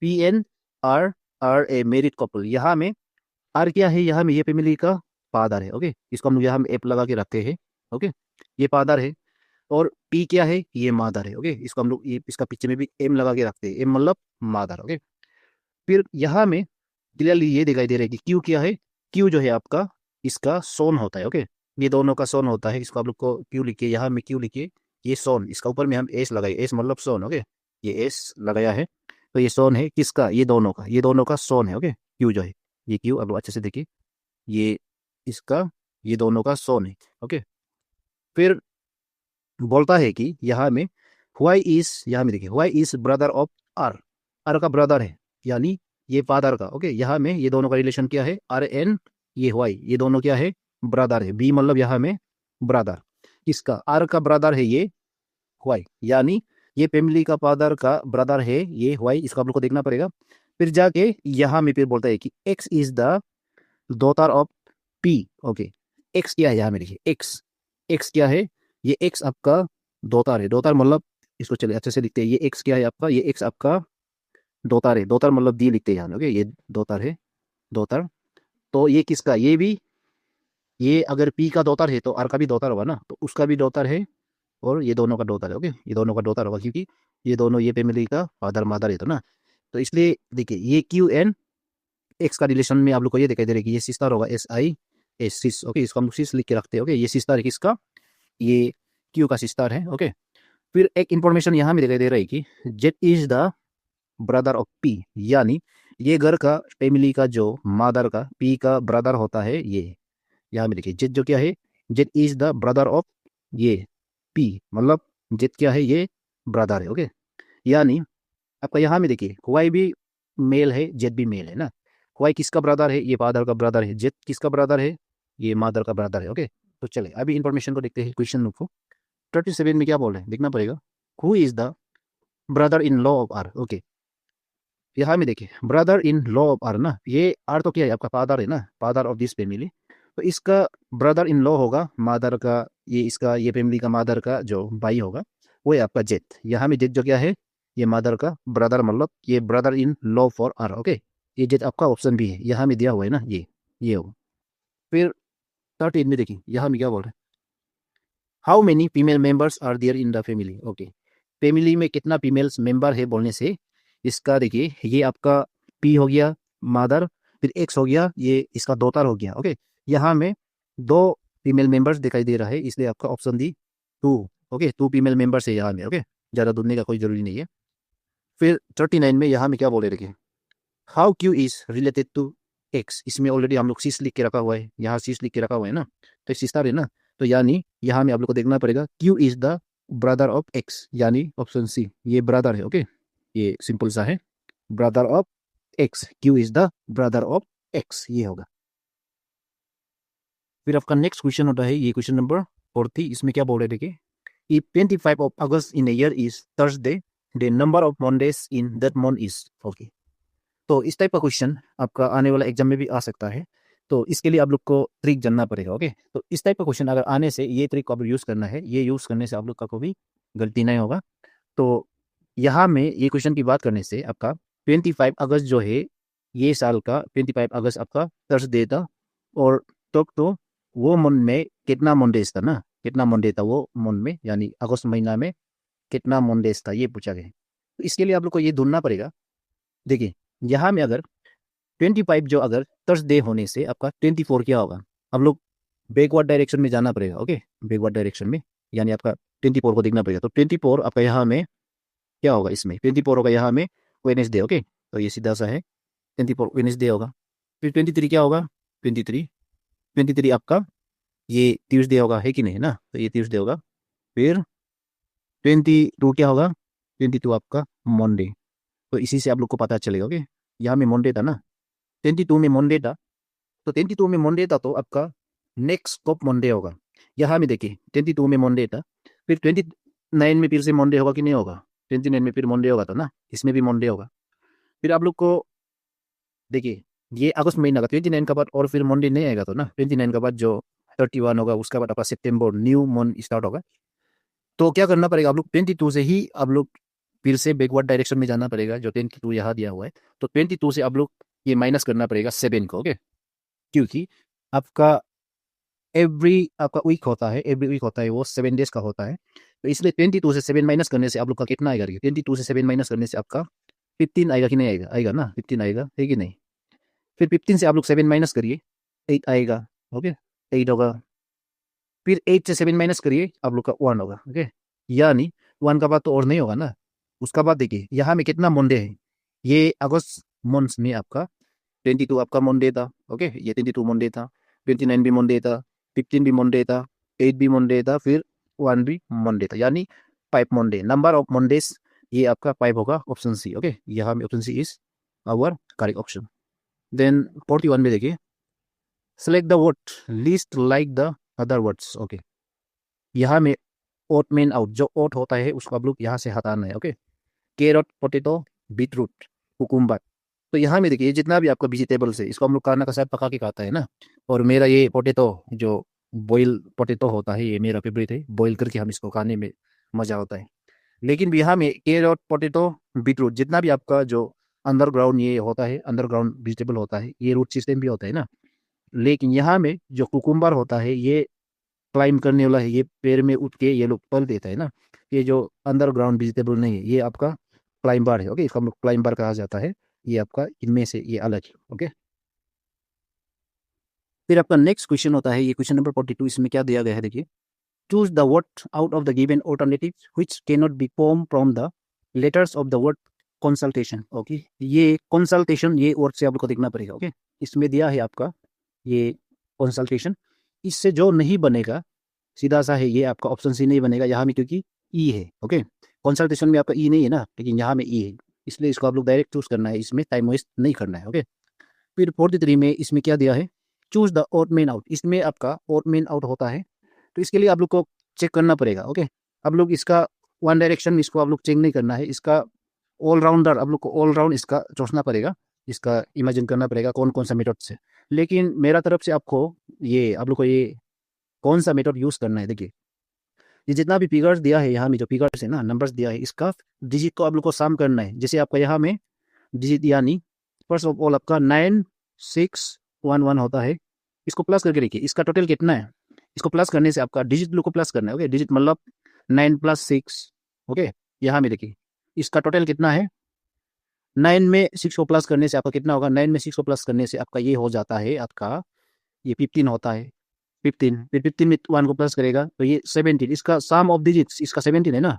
P and R are a married couple. यहाँ में आर क्या है, यहाँ में ये फैमिली का फादर है। ओके, इसको हम लोग यहाँ में एप लगा के रखते हैं। ओके, ये फादर है, और पी क्या है, ये मादर है। ओके, इसको हम लोग ये इसका पीछे में भी एम लगा के रखते हैं, एम मतलब मादर। ओके, फिर यहाँ में क्लियरली ये दिखाई दे रहा है कि क्यू क्या है, क्यू जो है आपका इसका सोन होता है। ओके, ये दोनों का सोन होता है, इसको आप लोग को क्यू लिखिए, यहाँ में क्यू लिखिए, ये सोन, इसका ऊपर में हम एस लगाए, एस मतलब सोन। ओके, ये एस लगाया है, तो ये सोन है किसका, ये दोनों का, ये दोनों का सोन है। ओके, क्यू जो है, ये क्यू अब अच्छे से देखिए, ये इसका, ये दोनों का सोन है। ओके, फिर बोलता है कि यहाँ में वाई इज, यहाँ में देखिए Y is brother of R, R का ब्रदर है, यानी ये फादर का। ओके, यहाँ में ये दोनों का रिलेशन क्या है, आर एन, ये वाई, ये दोनों क्या है, ब्रदर है। बी मतलब यहाँ में ब्रदर, किसका, आर का ब्रदर है ये वाई, यानी ये फैमिली का फादर का ब्रदर है ये वाई, इसको आप लोग को देखना पड़ेगा। फिर जाके यहाँ में फिर बोलता है कि x is the daughter of P. Okay, x क्या है, यहाँ में देखिए एक्स, एक्स क्या है, ये एक्स आपका डॉटर है। डॉटर मतलब, इसको चलिए अच्छे से लिखते हैं, ये एक्स क्या है आपका, ये एक्स आपका डॉटर है। डॉटर मतलब दी लिखते हैं यहाँ। ओके, ये डॉटर है, डॉटर। तो ये किसका, ये भी, ये अगर पी का डॉटर है तो आर का भी डॉटर होगा ना, तो उसका भी डॉटर है, और ये दोनों का डॉटर है। ओके, ये दोनों का डॉटर होगा, क्योंकि ये दोनों ये फैमिली का फादर मदर है तो ना। तो इसलिए देखिए ये क्यू एन एक्स का रिलेशन में आप लोग को ये दिखाई दे रहा है कि ये सिस्टर होगा, S I S, sis. Okay, इसको हम लोग सिस लिख के रखते हैं। ओके, ये सिस्टर है किसका, ये क्यू का सिस्टर है। ओके, फिर एक इंफॉर्मेशन यहाँ में दिखाई दे रहा है कि Z is the brother of P, यानी ये घर का फैमिली का जो मदर का पी का ब्रदर होता है ये। यहाँ में देखिए जेड जो क्या है, Z is the brother of ये पी, मतलब जेड क्या है, ये ब्रदर है। ओके, यानी आपका यहाँ में देखिए वाई भी मेल है, जेड भी मेल है ना। वाई किसका ब्रदर है, ये फादर का ब्रदर है। जेड किसका ब्रदर है, ये मदर का ब्रदर है। ओके, तो चले अभी इंफॉर्मेशन को देखते हैं, क्वेश्चन को 37 में क्या बोल रहे हैं देखना पड़ेगा। Who is the brother in law of R. Okay, यहाँ में देखिए brother in law of R ना, ये आर तो क्या है आपका फादर है ना, फादर ऑफ दिस फैमिली। तो इसका ब्रदर इन लॉ होगा मदर का, ये इसका ये फैमिली का मदर का जो भाई होगा वो है आपका जेड। यहाँ में जेड जो क्या है, ये मदर का ब्रदर, मतलब ये brother in law for R. Okay, ये जेड आपका ऑप्शन भी है, यहाँ में दिया हुआ है ना, ये होगा। फिर 13 में देखिए यहाँ में क्या बोल रहे हैं, how many female members are there in the family. Okay, family में कितना फीमेल्स मेंबर है बोलने से इसका देखिए ये आपका पी हो गया मदर, फिर एक्स हो गया, ये इसका डॉटर हो गया। ओके, यहाँ में 2 फीमेल मेंबर्स दिखाई दे रहा है, इसलिए आपका ऑप्शन दी 2। ओके, 2 फीमेल मेंबर्स है यहाँ में। ओके, ज़्यादा ढूंढने का कोई जरूरी नहीं है। फिर 39 में यहाँ में क्या बोले रखे, how Q is related to X. इसमें ऑलरेडी हम लोग सीस लिख के रखा हुआ है, यहाँ सीस लिख के रखा हुआ है ना, तो सिस्टर है ना, तो यानी यहाँ में आप लोग को देखना पड़ेगा Q is the brother of x, यानी ऑप्शन सी, ये ब्रदर है। ओके, ये सिंपल सा है, brother of x, Q is the brother of x ये होगा। फिर आपका नेक्स्ट क्वेश्चन होता है ये क्वेश्चन नंबर 40। इसमें क्या बोल रहे थे कि if 25 of August in a year is Thursday, the number of Mondays in that month is okay। तो इस टाइप का क्वेश्चन आपका आने वाला एग्जाम में भी आ सकता है। तो इसके लिए आप लोग को ट्रिक जानना पड़ेगा। ओके, तो इस टाइप का क्वेश्चन अगर आने से ये ट्रिक को आप यूज़ करना है, ये यूज़ करने से आप लोग का कोई गलती नहीं होगा। तो यहाँ में ये क्वेश्चन की बात करने से आपका 25 अगस्त जो है ये साल का 25 अगस्त आपका थर्सडे था। और तो वो मंथ में कितना मंडेज था ना, कितना मंडे था वो मंथ में, यानी अगस्त महीना में कितना मंडेज था ये पूछा गया है। तो इसके लिए आप लोग को ये ढूंढना पड़ेगा। देखिए यहाँ में अगर 25 जो अगर थर्सडे होने से आपका 24 क्या होगा, हम लोग बैकवर्ड डायरेक्शन में जाना पड़ेगा। ओके, बैकवर्ड डायरेक्शन में यानी आपका 24 को देखना पड़ेगा। तो 24 आपका यहाँ में क्या होगा, इसमें 24 होगा यहाँ में वेडनेसडे। ओके, तो ये सीधा सा है 24 वेडनेसडे होगा। फिर 23 क्या होगा, 23 आपका ये ट्यूसडे होगा, है कि नहीं, है ना। तो ये ट्यूसडे होगा। फिर 22 क्या होगा, 22 आपका मंडे। तो इसी से आप लोग को पता चलेगा। ओके, यहाँ में मंडे था ना, 22 में मंडे था। तो 22 में मंडे था तो आपका नेक्स्ट कब मंडे होगा, यहाँ में देखिए 22 में मंडे था। फिर 29 में फिर से मंडे होगा कि नहीं होगा, 29 में फिर मंडे होगा तो ना, इसमें भी मंडे होगा। फिर आप लोग को देखिए ये अगस्त महीना का 29 का बाद और फिर मंडे नहीं आएगा तो ना, 29 का बाद जो 31 होगा उसका बाद आपका सितंबर न्यू मंथ स्टार्ट होगा। तो क्या करना पड़ेगा, आप लोग 22 से ही आप लोग फिर से बैकवर्ड डायरेक्शन में जाना पड़ेगा। जो 22 यहाँ दिया हुआ है, तो 22 से आप लोग ये माइनस करना पड़ेगा 7 को। ओके, क्योंकि आपका आपका वीक होता है, एवरी वीक होता है वो 7 डेज का होता है। तो इसलिए 22 से 7 माइनस करने से आप लोग का कितना आएगा, 22 से 7 माइनस करने से आपका 15 आएगा कि नहीं आएगा, आएगा ना, 15 आएगा, है कि नहीं। फिर 15 से आप लोग 7 माइनस करिए, 8 आएगा। ओके, 8 होगा। फिर 8 से 7 माइनस करिए, आप लोग का 1 होगा। ओके, यानी 1 का बाद तो और नहीं होगा ना। उसका बाद देखिए यहाँ में कितना मंडे है, ये अगस्त मंथ में आपका 22 आपका मंडे था। ओके, ये 22 मंडे था, 29 भी मंडे था, 15 भी मंडे था, 8 भी मंडे था, फिर 1 भी मंडे था, यानी 5 मंडे। नंबर ऑफ मंडेज ये आपका 5 होगा, ऑप्शन सी। ओके, यहाँ में option C is our correct option. Then 41 में देखिए select the word list like the other words. Okay, यहाँ में ओट मेन आउट, जो ओट होता है उसको आप लोग यहाँ से हटाना है। Okay, carrot, potato, beetroot, cucumber. तो यहाँ में देखिए जितना भी आपका वेजिटेबल्स है इसको हम लोग खाना का शायद पका के खाता है ना। और मेरा ये पोटैटो जो बॉयल पोटैटो होता है ये मेरा फेवरेट है, बॉयल करके हम इसको खाने में मज़ा होता है। लेकिन भी यहाँ में कैरट, पोटैटो, बीटरूट जितना भी आपका जो अंडरग्राउंड ये होता है, अंडरग्राउंड वेजिटेबल होता है, ये रूट सिस्टम भी होता है ना। लेकिन यहाँ में जो कुकुम्बर होता है ये क्लाइम करने वाला है, ये पेड़ में उठ के ये लोग फल देता है ना। ये जो अंडरग्राउंड वेजिटेबल नहीं है, ये आपका क्लाइंबर है। ओके, इसको हम लोग क्लाइंबर कहा जाता है। ये आपका इनमें से ये अलग है। ओके, फिर आपका नेक्स्ट क्वेश्चन होता है ये क्वेश्चन नंबर 42। इसमें क्या दिया गया है देखिए, choose the word out of the given alternative which can not be form from the letters of the word consultation. Okay, ये कंसल्टेशन ये वर्ड से आप लोग को देखना पड़ेगा। ओके, इसमें दिया है आपका ये कंसल्टेशन, इससे जो नहीं बनेगा सीधा सा है ये आपका ऑप्शन सी नहीं बनेगा यहाँ में, क्योंकि ई है। ओके, कंसल्टेशन में आपका ई नहीं है ना, लेकिन यहाँ में ई है, इसलिए इसको आप लोग डायरेक्ट चूज करना है, इसमें टाइम वेस्ट नहीं करना है। ओके, फिर 43 में इसमें क्या दिया है, choose the odd man out. इसमें आपका ओड मेन आउट होता है, तो इसके लिए आप लोग को चेक करना पड़ेगा। ओके, आप लोग इसका वन डायरेक्शन में इसको आप लोग चेक नहीं करना है, इसका ऑलराउंडर आप लोग को ऑलराउंड इसका सोचना पड़ेगा, इसका इमेजिन करना पड़ेगा कौन कौन सा मेथड से। लेकिन मेरा तरफ से आपको ये आप लोग को ये कौन सा मेथड यूज करना है, देखिए ये जितना भी फिगर्स दिया है यहाँ में, जो फिगर्स है ना, नंबर्स दिया है, इसका डिजिट को आप लोग को सम करना है। जैसे आपका यहाँ में डिजिट यानी फर्स्ट ऑफ ऑल आपका 9611 होता है, इसको प्लस करके देखिए इसका टोटल कितना है। इसको प्लस करने से आपका डिजिट लोग को प्लस करना है। ओके, डिजिट मतलब 9 + 6। ओके, यहाँ में देखिए इसका टोटल कितना है, 9 में 6 को प्लस करने से आपका कितना होगा, 9 में 6 को प्लस करने से आपका ये हो जाता है, आपका ये 15 होता है। 15, फिर 15 में 1 को प्लस करेगा तो ये 17। इसका सम ऑफ डिजिट्स इसका 17 है ना,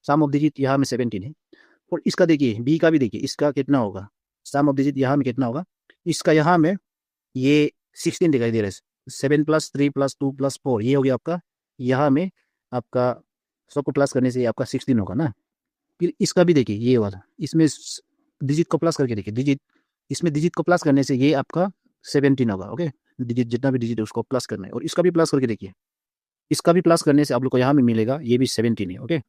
सम ऑफ डिजिट यहाँ में 17 है। और इसका देखिए बी का भी देखिए इसका कितना होगा, सम ऑफ डिजिट यहाँ में कितना होगा, इसका यहाँ में ये 16 दिखाई दे रहा है। 7 + 3 + 2 + 4 ये हो गया आपका, यहाँ में आपका सबको प्लस करने से आपका 16 होगा ना। फिर इसका भी देखिए ये वाला, इसमें डिजिट को प्लस करके देखिए, डिजिट इसमें डिजिट को प्लस करने से ये आपका 17 होगा। ओके, डिजिट जितना भी डिजिट है उसको प्लस करना है, और इसका भी प्लस करके देखिए, इसका भी प्लस करने से आप लोग को यहाँ में मिलेगा, ये भी 17 है। ओके,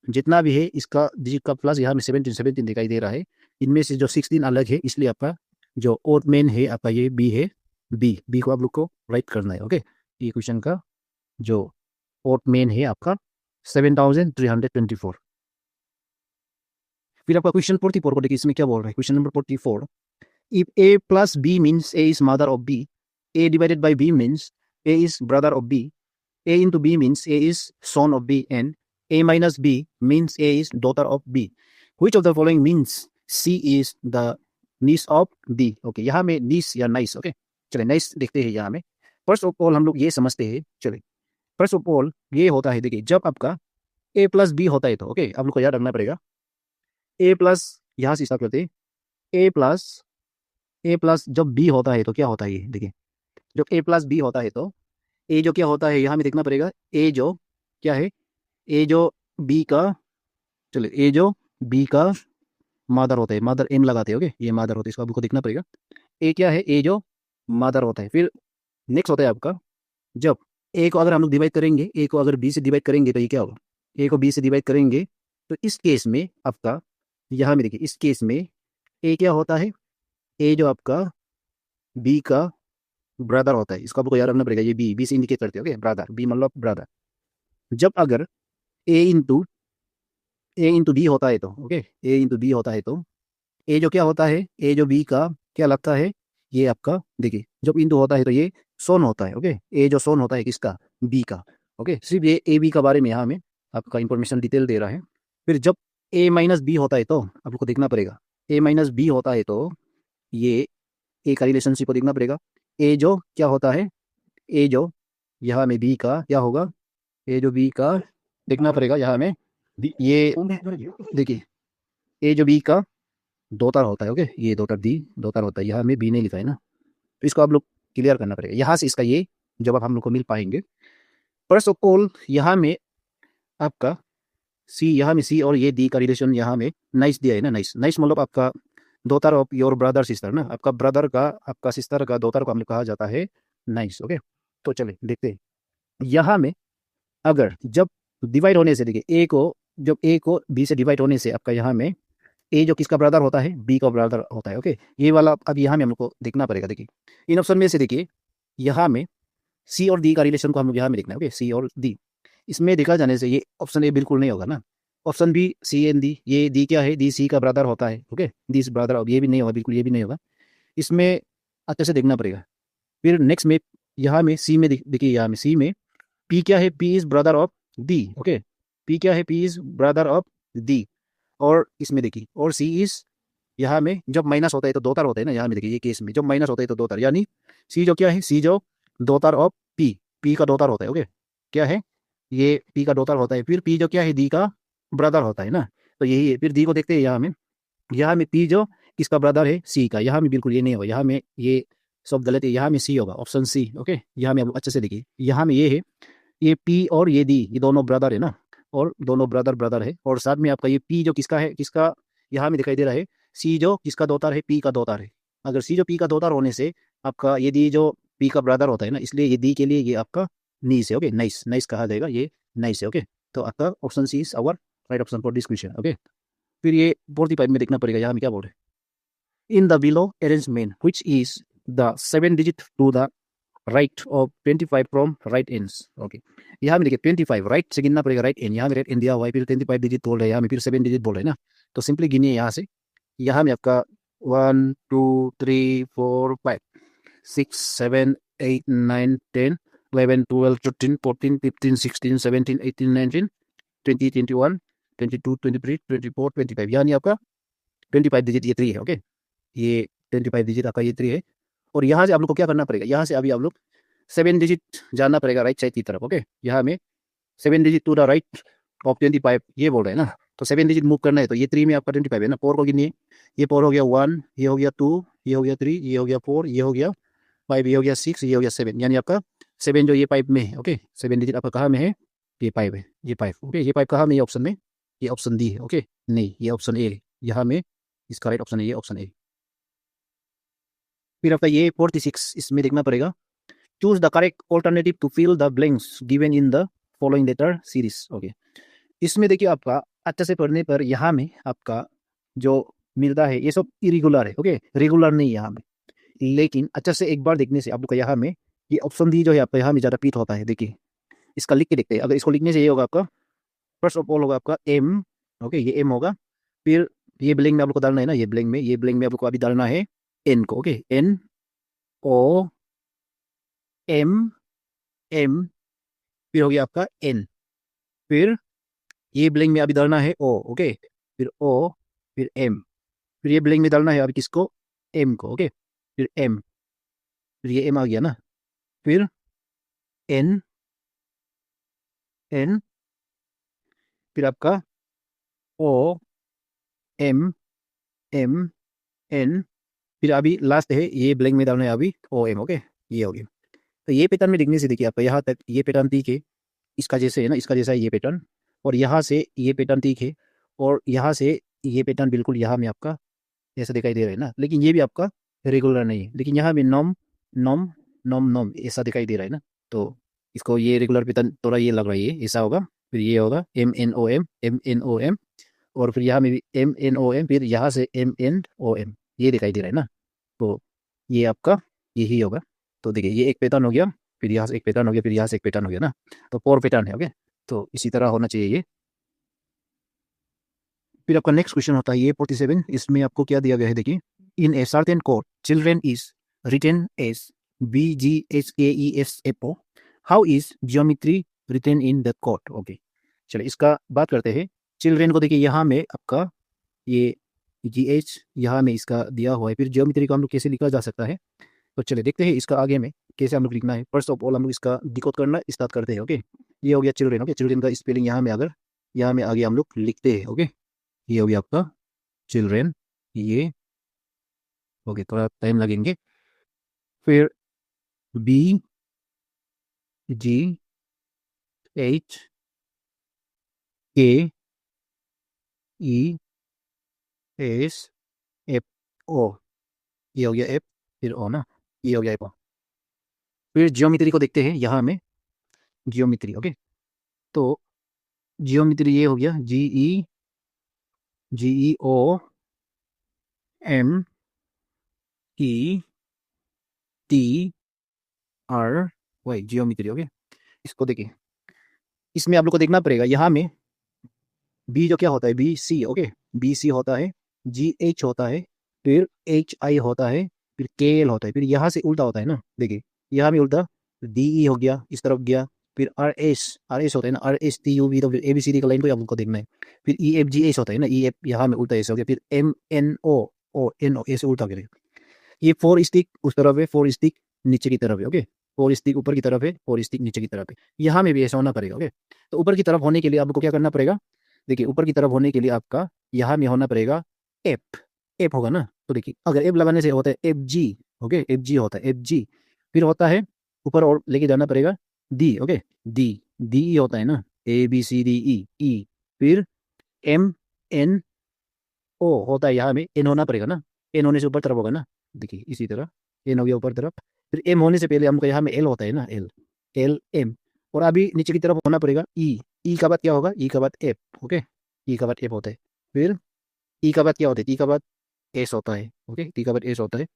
जितना भी है इसका डिजिट का प्लस यहाँ में 17 दिखाई दे रहा है। इनमें से जो 16 अलग है, इसलिए आपका जो ओड मेन है आपका ये बी है। बी को आप लोग को राइट करना है। ओके, ये क्वेश्चन का जो ओड मेन है आपका 7324। फिर आपका क्वेश्चन 44 को देखिए, इसमें क्या बोल रहा है। Question number 44, if a plus b means a is mother of b, a divided by b means a is brother of b, a into b means a is son of b, and a minus b means a is daughter of b. Which of the following means c is the niece of d? Okay, यहाँ में niece या nice। okay, चलिए nice देखते हैं यहाँ में। फर्स्ट ऑफ ऑल हम लोग ये समझते हैं, चलिए फर्स्ट ऑफ ऑल ये होता है, देखिए जब आपका a प्लस b होता है तो ओके आप लोग को याद रखना पड़ेगा, a प्लस यहाँ से स्टार्ट करते हैं, ए प्लस जब बी होता है तो क्या होता है, ये देखिए जब ए प्लस बी होता है तो ए जो क्या होता है यहाँ में देखना पड़ेगा, ए जो क्या है, ए जो बी का, चलिए ए जो बी का मदर होता है, मदर एम लगाते हैं। ओके, ये मदर होता है, इसको आपको देखना पड़ेगा। ए क्या है, ए जो मदर होता है। फिर नेक्स्ट होता है आपका, जब ए को अगर हम लोग डिवाइड करेंगे, ए को अगर बी से डिवाइड करेंगे तो ये क्या होगा, ए को बी से डिवाइड करेंगे तो इस केस में आपका यहाँ में देखिए, इस केस में ए क्या होता है, ए जो आपका बी का ब्रदर होता है, इसको आपको याद रखना पड़ेगा। ये बी से इंडिकेट करते हैं। ओके, ब्रदर, बी मतलब ब्रदर। जब अगर ए इंटू बी होता है तो ओके, ए इंटू बी होता है तो ए जो क्या होता है, ए जो बी का क्या लगता है, ये आपका देखिए जब इंटू होता है तो ये सोन होता है। ओके, ए जो सोन होता है किसका, बी का। ओके, सिर्फ ये ए बी का बारे में यहाँ हमें आपका इंफॉर्मेशन डिटेल दे रहा है। फिर जब ए माइनस बी होता है तो आपको देखना पड़ेगा, ए माइनस बी होता है तो ये ए का रिलेशनशिप को देखना पड़ेगा। ए जो क्या होता है, ए जो यहाँ में बी का क्या होगा, ए जो बी का देखना पड़ेगा यहाँ में, ये देखिए ए जो बी का दोतर होता है। ओके, ये दोतर होता है, यहाँ में बी नहीं लिखा है ना, तो इसको आप लोग क्लियर करना पड़ेगा। यहाँ से इसका ये जवाब हम लोग को मिल पाएंगे। फर्स्ट ऑफ ऑल यहाँ में आपका सी, यहाँ में सी और ये डी का रिलेशन यहाँ में नाइस दिया है ना, नाइस नाइस मतलब आपका daughter of your brother sister ना, आपका ब्रदर का आपका सिस्टर का डॉटर को हम लोग कहा जाता है नाइस। ओके, तो चलिए देखते हैं यहाँ में, अगर जब डिवाइड होने से देखिए ए को, जब ए को बी से डिवाइड होने से आपका यहाँ में ए जो किसका ब्रदर होता है, बी का ब्रदर होता है। ओके, ये वाला अब यहाँ में हम लोग को देखना पड़ेगा। देखिए इन ऑप्शन में से देखिए यहाँ में सी और डी का रिलेशन को हम लोग यहाँ में देखना है। ओके, सी और डी, इसमें देखा जाने से ये ऑप्शन ए बिल्कुल नहीं होगा ना, option B C and D, ये डी क्या है, डी सी का ब्रदर होता है। ओके, डी ब्रदर, अब ये भी नहीं होगा, बिल्कुल ये भी नहीं होगा, इसमें अच्छे से देखना पड़ेगा। फिर नेक्स्ट में यहाँ में सी में देखिए, यहाँ में सी में पी क्या है, P is brother of D. Okay, P क्या है, P is brother of D. और इसमें देखिए और सी इज, यहाँ में जब माइनस होता है तो दोतर होता है ना, यहाँ में देखिए ये केस में जब माइनस होता है तो दोतर, यानी सी जो क्या है, सी जो दोतर ऑफ पी, पी का दोतर होता है। ओके, क्या है, ये पी का दोतर होता है। फिर पी जो क्या है, डी का ब्रदर होता है ना, तो यही है। फिर डी को देखते हैं यहाँ में पी जो किसका ब्रदर है, सी का, यहाँ में बिल्कुल ये नहीं होगा, यहाँ में ये सब गलत है, यहाँ में सी होगा, ऑप्शन सी। ओके, यहाँ में आप अच्छे से देखिए, यहाँ में ये है, ये पी और ये डी, ये दोनों ब्रदर है ना, और दोनों ब्रदर है। और साथ में आपका ये पी जो किसका है, किसका यहाँ में दिखाई दे रहा है, सी जो किसका दोतर है, पी का दोतर है। अगर सी जो पी का दोतर होने से आपका ये डी जो पी का ब्रदर होता है ना, इसलिए ये डी के लिए ये आपका नीस है। ओके, नाइस नाइस कहा जाएगा, ये नाइस है। ओके, तो आपका option C is our right option for this question. Okay, फिर ये 45 में देखना पड़ेगा, यहाँ में क्या बोल रहे हैं, in the below arrangement which is the 7 digit to the right of 25 from right ends. Okay, यहाँ में देखिए 25 राइट से गिनना पड़ेगा, राइट एंड, यहाँ में राइट एंड दिया हुआ है, फिर 25 डिजिट बोल रहे हैं, यहाँ में फिर 7 डिजिट बोल रहे हैं ना, तो सिंपली गिनिए यहाँ से। यहाँ में आपका 1 2 3 4 5 6 7 8 9 10 11 12 13 14 15 16 17 18 19 20 21 22 23 24 25, यानी आपका 25 डिजिट ये 3 है। ओके, ये 25 डिजिट आपका ये 3 है। और यहाँ से आप लोग को क्या करना पड़ेगा, यहाँ से अभी आप लोग 7 डिजिट जानना पड़ेगा राइट साइड की तरफ। ओके, यहाँ में 7 digit to the right of 25 ये बोल रहे हैं ना, तो 7 डिजिट मूव करना है, तो ये 3 में आपका 25 है ना, 4 को गिनिए, ये 4 हो गया 1, ये हो गया 2, ये हो गया 3, ये हो गया 4, ये हो गया 5, ये हो गया 6, ये हो गया 7, यानी आपका 7 जो ये 5 में है। ओके, 7 डिजिट आपका कहाँ में है, ये 5 है, ये 5। ओके, ये 5 कहाँ में, ये ऑप्शन में, ये ऑप्शन डी है। ओके, नहीं ये ऑप्शन ए है, यहाँ में इसका राइट ऑप्शन है, ये ऑप्शन ए। फिर आपका ये 46 इसमें देखना पड़ेगा, choose the correct alternative to fill the blanks given in the following letter series. Okay, इसमें देखिए आपका अच्छे से पढ़ने पर यहाँ में आपका जो मिलता है ये सब इरेगुलर है। ओके, रेगुलर नहीं है यहाँ में, लेकिन अच्छे से एक बार देखने से आप लोग का यहाँ में ये ऑप्शन डी जो है आपका यहाँ में ज़्यादा पीट होता है। देखिए इसका लिख के देखते हैं, अगर इसको लिखने से ये होगा आपका, फर्स्ट ऑफ ऑल होगा आपका एम। ओके, ये एम होगा, फिर ये ब्लैंक में आप लोग को डालना है ना, ये ब्लैंक में, ये ब्लैंक में आप लोग को अभी डालना है एन को। Okay, N O M M, फिर हो गया आपका एन, फिर ये ब्लैंक में अभी डालना है ओ। ओके, फिर ओ, फिर एम, फिर ये ब्लैंक में डालना है अभी किसको, एम को। ओके, फिर एम, फिर ये एम आ गया ना, फिर एन एन, फिर आपका ओ एम एम एन, फिर अभी लास्ट है ये ब्लैंक में डालना है अभी ओ एम। ओके, ये हो गया। तो ये पैटर्न में देखने से देखिए आपका यहाँ तक ये पैटर्न ठीक है, इसका जैसे है ना, इसका जैसा है ये पैटर्न, और यहाँ से ये पैटर्न ठीक है, और यहाँ से ये पैटर्न बिल्कुल यहाँ में आपका ऐसा दिखाई दे रहा है ना, लेकिन ये भी आपका रेगुलर नहीं है, लेकिन यहाँ में नॉम नॉम नॉम नॉम ऐसा दिखाई दे रहा है ना। तो इसको ये रेगुलर पैटर्न थोड़ा ये लग रहा है, ये ऐसा होगा, फिर ये होगा M N O M M N O M, और फिर यहाँ में भी एम एन ओ एम, फिर यहाँ से एम एन ओ एम, ये दिखाई दे रहा है ना। तो ये आपका यही होगा। तो देखिए ये एक पैटर्न हो गया, फिर यहाँ से एक पैटर्न हो गया, फिर यहाँ से एक पैटर्न हो गया ना, तो 4 पैटर्न है। ओके, तो इसी तरह होना चाहिए ये। फिर आपका नेक्स्ट क्वेश्चन होता है ये 47, इसमें आपको क्या दिया गया है देखिए, in a certain code children is written as BGHAESFO, how is geometry written in the code. Okay, चलिए इसका बात करते हैं। चिल्ड्रेन को देखिए यहाँ में आपका ये GH यहाँ में इसका दिया हुआ है, फिर जियोमेट्री को हम लोग कैसे लिखा जा सकता है, तो चलिए देखते हैं इसका आगे में कैसे हम लोग लिखना है। फर्स्ट ऑफ ऑल हम लोग इसका डिकोड करना स्टार्ट करते हैं। ओके, ये हो गया चिल्ड्रेन। ओके, चिल्ड्रेन का स्पेलिंग यहाँ में अगर यहाँ में आगे हम लोग लिखते हैं। ओके, ये हो गया आपका चिल्ड्रेन, ये हो गया, थोड़ा टाइम लगेंगे। फिर BGHAESFO, ये हो गया एफ, फिर ओ ना, ये हो गया एफ। फिर जियोमेट्री को देखते हैं यहाँ में, जियोमेट्री। ओके, तो जियोमेट्री ये हो गया GEOMETRY, जियोमेट्री। ओके, इसको देखिए, इसमें आप लोग को देखना पड़ेगा यहाँ में बी जो क्या होता है BC। ओके, BC होता है, GH होता है, फिर HI होता है, फिर KL होता है, फिर यहाँ से उल्टा होता है ना, देखिए यहाँ में उल्टा DE हो गया, इस तरफ गया, फिर RS होता है ना, RSTUV, तो फिर ABCD का लाइन को आप लोग को देखना है, फिर EFGH होता है ना, EF यहाँ में उल्टा ऐसे हो गया, फिर MNO ऐसे उल्टा हो गया। ये 4 स्टिक उस तरफ है, 4 स्टिक नीचे की तरफ है। ओके, 4 स्टिक ऊपर की तरफ है, 4 स्टिक नीचे की तरफ है, यहाँ में भी ऐसा होना पड़ेगा। ओके, तो ऊपर की तरफ होने के लिए आपको क्या करना पड़ेगा, देखिए ऊपर की तरफ होने के लिए आपका यहाँ में होना पड़ेगा एप, एप होगा ना, तो देखिए अगर एप लगाने से होता है FG। ओके, FG होता है FG, फिर होता है ऊपर और लेके जाना पड़ेगा D। ओके, DE होता है ना, ABCDE, फिर MNO होता है, यहाँ में N होना पड़ेगा ना, N होने से ऊपर तरफ होगा ना, देखिए इसी तरह N हो गया ऊपर तरफ, फिर M होने से पहले हमको यहाँ में L होता है ना, LM, और अभी नीचे की तरफ होना पड़ेगा E का बाद क्या होगा, E का बाद F। ओके, E का बाद F होता है, फिर E का बाद क्या होता है, T का बाद S होता है। ओके, T का बाद S होता है,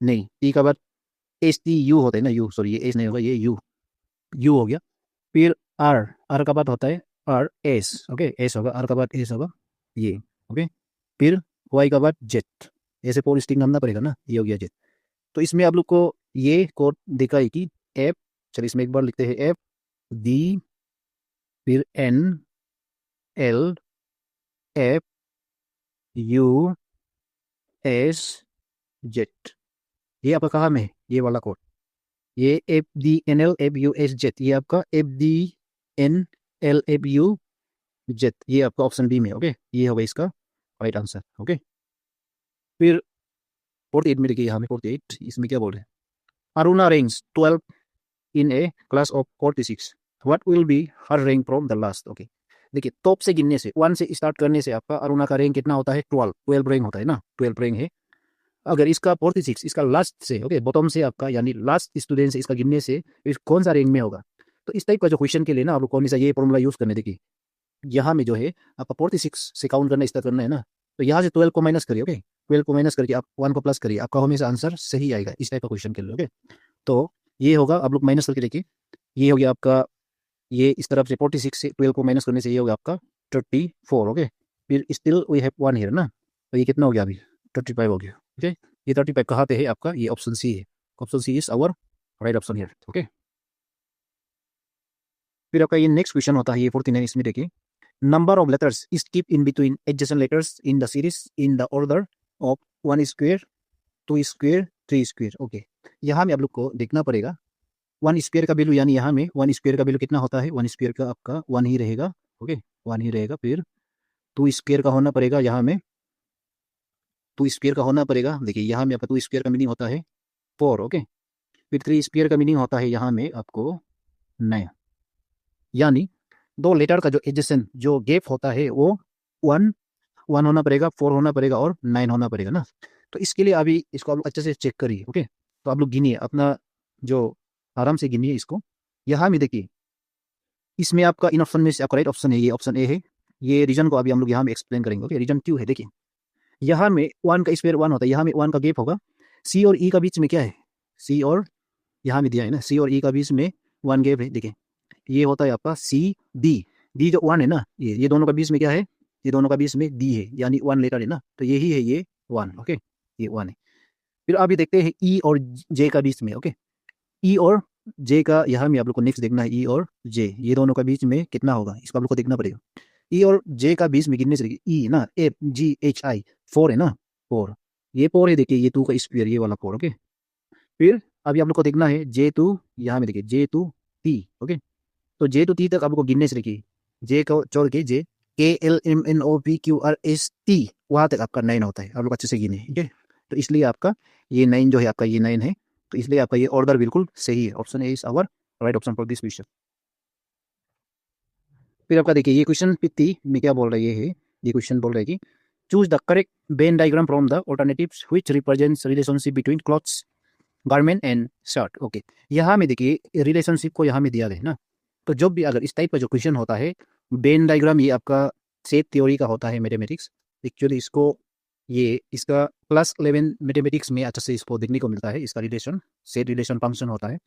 नहीं T का बाद STU होता है ना, U, सॉरी ये S नहीं होगा, ये U हो गया, फिर R का बाद होता है RS। ओके, S होगा, R का बाद S होगा ये। ओके, फिर Y का बाद Z, ऐसे 4 स्टिक नामना पड़ेगा ना, ये हो गया Z। तो इसमें आप लोग को ये कोड देखा है कि F, चलिए इसमें एक बार लिखते हैं FD, फिर NLFUSZ, ये आपका कहाँ में है, ये वाला कोड, ये FDNLFUSZ, ये आपका FDNLFUZ, ये आपका ऑप्शन बी में। ओके, ये होगा इसका राइट आंसर। ओके, फिर 48 में देखिए, यहाँ में 48 इसमें क्या बोल रहे हैं, Aruna ranks 12 in A class of 46, what will be her rank from the last. Okay, देखिए टॉप से गिनने से 1 से स्टार्ट करने से आपका अरुणा का रैंक कितना होता है, 12 रैंक होता है ना, 12 रैंक है। अगर इसका 46 इसका लास्ट से ओके बॉटम से आपका यानी लास्ट स्टूडेंट से इसका गिनने से इस कौन सा रैंक में होगा। तो इस टाइप का जो क्वेश्चन के लिए ना आप लोग को हमेशा ये फॉर्मूला यूज करने देखिए। यहाँ में जो है आपका 46 से काउंट करना स्टार्ट करना है ना, तो यहाँ से 12 को माइनस करिए। ओके 12 को माइनस करके आप 1 को प्लस करिए, आपका हमेशा आंसर सही आएगा इस टाइप का क्वेश्चन के लिए। ओके तो ये होगा, आप लोग माइनस करके देखिए, ये हो गया आपका, ये इस तरफ से 46 से 12 को माइनस करने से ये हो गया आपका 34। ओके फिर स्टिल वी हैव 1 हियर ना, तो ये कितना हो गया अभी 35 हो गया। ओके ये 35 कहाँ पे है आपका, ये ऑप्शन सी है। Option C is our right option here. Okay फिर आपका ये नेक्स्ट क्वेश्चन होता है ये 49, इसमें देखिए number of letters is keep in between adjacent letters in the series in the order of 1 square 2 square 3 square. Okay यहाँ में आप लोग को देखना पड़ेगा 1 स्क्वायर का वैल्यू, यानी यहाँ में 1 स्क्वायर का वैल्यू कितना होता है, 1 स्क्वायर का आपका 1 ही रहेगा। ओके 1 ही रहेगा। फिर 2 स्क्वायर का होना पड़ेगा, यहाँ में 2 स्क्वायर का होना पड़ेगा। देखिए यहाँ में आपका 2 स्क्वायर का मीनिंग होता है 4। ओके फिर 3 स्क्वायर का मीनिंग होता है यहाँ में आपको 9, यानी दो लेटर का जो एडजेसेंट जो गैप होता है वो 1 1 होना पड़ेगा, 4 होना पड़ेगा और 9 होना पड़ेगा ना। तो इसके लिए अभी इसको आप लोग अच्छे से चेक करिए। ओके तो आप लोग गिनिए अपना, जो आराम से गिनिए इसको। यहाँ में देखिए इसमें आपका इन ऑप्शन में से आपका राइट ऑप्शन है, ये ऑप्शन ए है। ये रीजन को अभी हम लोग यहाँ में एक्सप्लेन करेंगे। ओके रीजन क्यों है देखिए, यहाँ में 1 का स्क्वायर 1 होता है, यहाँ में 1 का गैप होगा। सी और ई का बीच में क्या है, सी और यहाँ में दिया है ना, सी और ई का बीच में 1 गैप है। देखिए ये होता है आपका सी डी, डी जो 1 है ना, ये दोनों का बीच में क्या है, ये दोनों का बीच में डी है, यानी 1 लेटर है ना, तो यही है ये 1। ओके ये 1 है। फिर अभी देखते हैं ई और जे का बीच में। ओके ई और जे का यहाँ में आप लोग को नेक्स्ट देखना है, ई और जे ये दोनों का बीच में कितना होगा, इसको आप लोग को देखना पड़ेगा। ई और जे का बीच में गिनने से ई ना, ए जी एच आई 4 है ना, 4 ये 4 है। देखिए ये 2 का स्क्वायर ये वाला 4। ओके फिर अभी आप लोग को देखना है जे टू, यहाँ में देखिए जे टू टी। ओके तो जे टू टी तक आपको गिनने से देखिए, जे को छोड़ के J K L M N O P Q R S T वहाँ तक आपका 9 होता है। आप लोग अच्छे से गिने। ठीक है तो इसलिए आपका ये 9 जो है आपका ये 9 है, तो इसलिए आपका ये ऑर्डर बिल्कुल सही है। Option A is our right option for this question. फिर आपका देखिए ये क्वेश्चन 50 में क्या बोल रहा है, ये क्वेश्चन बोल रहा है कि choose the correct Venn diagram from the alternatives which represents relationship between clothes garment and shirt. Okay यहाँ में देखिए रिलेशनशिप को यहाँ में दिया गया है ना, तो जब भी अगर इस टाइप का जो क्वेश्चन होता है वेन डायग्राम, ये आपका सेट थ्योरी का होता है मैथमेटिक्स। एक्चुअली इसको ये इसका +11 मैथमेटिक्स में अच्छा से इसको देखने को मिलता है, इसका रिलेशन सेट रिलेशन फंक्शन होता है।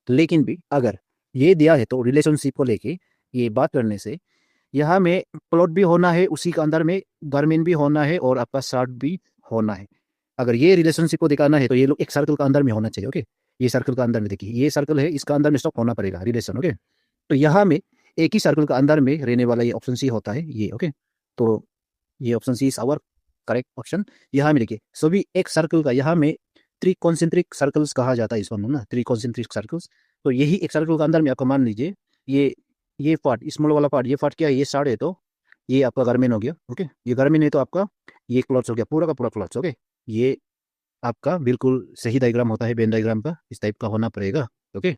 लेकिन भी अगर ये दिया है तो रिलेशनशिप को लेके ये बात करने से यहाँ में प्लॉट भी होना है, उसी के अंदर में गारमेंट भी होना है और आपका शर्ट भी होना है। अगर ये रिलेशनशिप को दिखाना है तो ये लोग एक सर्कल का अंदर में होना चाहिए। ओके ये सर्कल का अंदर में देखिए, ये सर्कल है, इसका अंदर में स्टॉप होना पड़ेगा रिलेशन। ओके तो यहाँ में एक ही सर्कल का अंदर में रहने वाला ये ऑप्शन सी होता है ये। ओके तो ये option C is our correct option. यहाँ में देखिए सभी एक सर्कल का, यहाँ में त्रिकोणसेंट्रिक सर्कल्स कहा जाता है इसको ना, त्रिकोणसेंट्रिक सर्कल्स। तो यही एक सर्कल का अंदर में आपको मान लीजिए ये पार्ट स्मॉल वाला पार्ट, ये पार्ट क्या है, ये साढ़े, तो ये आपका गारमेंट हो गया। ओके ये गारमेंट है तो आपका ये क्लॉथ्स हो गया, पूरा का पूरा क्लॉथ्स। ओके ये आपका बिल्कुल सही डायग्राम होता है वेन डायग्राम का, इस टाइप का होना पड़ेगा। ओके